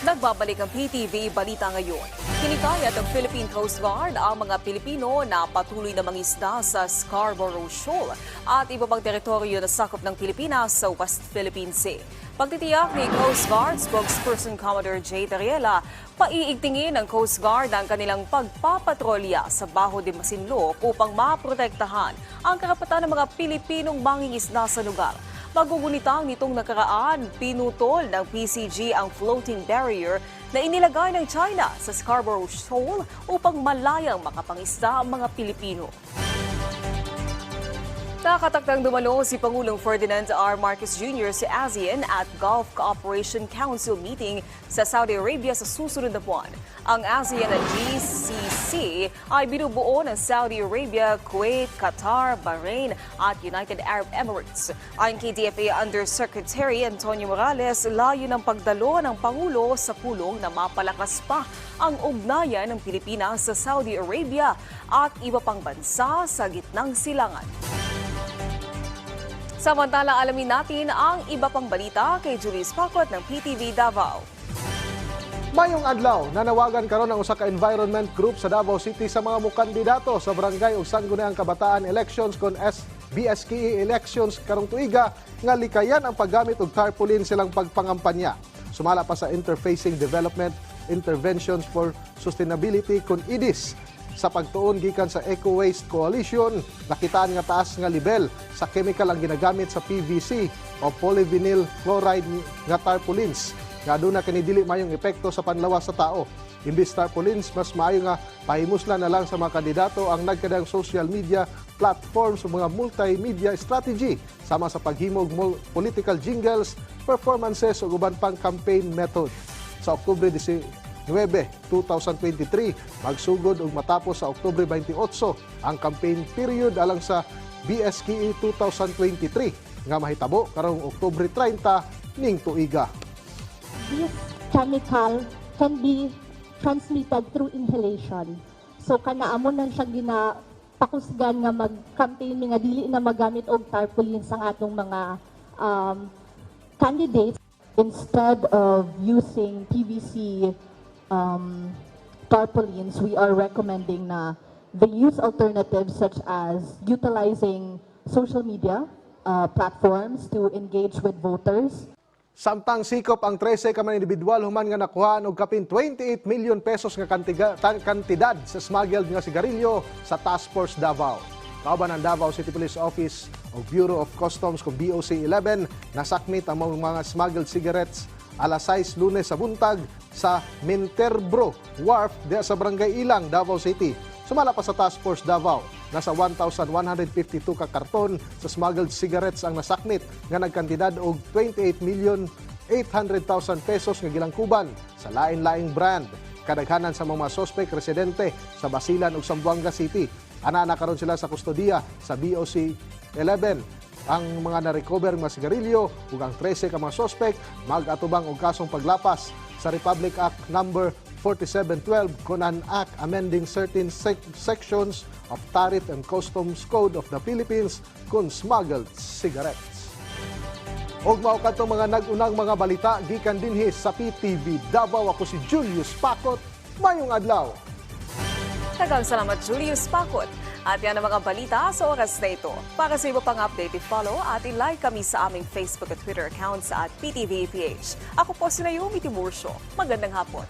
Nagbabalik ang PTV Balita ngayon. Hinikayat ng Philippine Coast Guard ang mga Pilipino na patuloy na mangisda sa Scarborough Shoal at iba pang teritoryo na sakop ng Pilipinas sa West Philippine Sea. Pagtitiyak ni Coast Guard spokesperson Commodore J. Tariela, paiigtingin ng Coast Guard ang kanilang pagpapatrolya sa Baho de Masinloc upang maprotektahan ang karapatan ng mga Pilipinong mangingisda sa lugar. Magugunitang nitong nakaraan, pinutol ng PCG ang floating barrier na inilagay ng China sa Scarborough Shoal upang malayang makapangisda ang mga Pilipino. Nakataktang dumalo si Pangulong Ferdinand R. Marcos Jr. sa ASEAN at Gulf Cooperation Council meeting sa Saudi Arabia sa susunod na buwan. Ang ASEAN at GCC ay binubuo ng Saudi Arabia, Kuwait, Qatar, Bahrain at United Arab Emirates. Ayon kay DFA Undersecretary Antonio Morales, layo ng pagdalo ng Pangulo sa pulong na mapalakas pa ang ugnayan ng Pilipinas sa Saudi Arabia at iba pang bansa sa gitnang silangan. Samantala, alamin natin ang iba pang balita kay Julius Pacot ng PTV Davao. Mayong adlaw, nanawagan karon ang usa ka environment group sa Davao City sa mga mukandidato sa barangay ug Sangguniang Kabataan elections kon BSKE elections karong tuiga nga likayan ang paggamit og tarpaulin silang pagpangampanya. Sumala pa sa Interfacing Development Interventions for Sustainability kon IDIS. Sa pagtuon gikan sa Eco Waste Coalition, nakitaan nga taas nga level sa chemical ang ginagamit sa PVC o polyvinyl chloride nga tarpaulins. Nga aduna kini dili mayong epekto sa panlawas sa tao. Imbis tarpaulins, mas maayo nga pahimuslan na lang sa mga kandidato ang nagkadang social media platforms o mga multimedia strategy sama sa paghimog political jingles, performances o uban pang campaign method. Sa Oktubre 2023, magsugod ug matapos sa Oktubre 28 ang campaign period alang sa BSKE 2023 nga mahitabo karong Oktubre 30 ning tuiga. This chemical can be transmitted through inhalation. So kanaamon nan siya ginapakusgan nga mag-campaign nga dili na magamit og tarpaulins ang atong mga candidates instead of using PVC tarpaulins. We are recommending na they use alternatives such as utilizing social media platforms to engage with voters. Samtang sikop ang 13 ka mga individual human nga nakuhaan og kapin 28 million pesos nga kantidad sa smuggled nga sigarilyo sa Task Force Davao. Kauban ang Davao City Police Office o Bureau of Customs kung BOC 11 nasakmit ang mga smuggled cigarettes alas 6 Lunes sa buntag sa Minterbro Wharf diya sa Barangay Ilang, Davao City. Sumala pa sa Task Force Davao, nasa 1,152 ka karton sa smuggled cigarettes ang nasakmit nga nagkantidad og 28,800,000 pesos nga gilangkuban sa lain-laing brand. Kadaghanan sa mga suspect residente sa Basilan ug Zamboanga City. Ana karon sila sa kustodiya sa BOC 11. Ang mga na-recover mga sigarilyo ug ang 13 ka mga suspect mag-atubang og kasong paglapas sa Republic Act number 4712 Conan Act amending certain sections of Tariff and Customs Code of the Philippines kun smuggled cigarettes. Og mao kadtong mga nag-unang mga balita gikan dinhi sa PTV Davao, ako si Julius Pacot. Mayong adlaw. Daghang salamat Julius Pacot. At yan ang mga balita sa oras na ito. Para sa iba pang update, i-follow at i-like kami sa aming Facebook at Twitter accounts at PTVPH. Ako po si Naomi Tiburcio. Magandang hapon.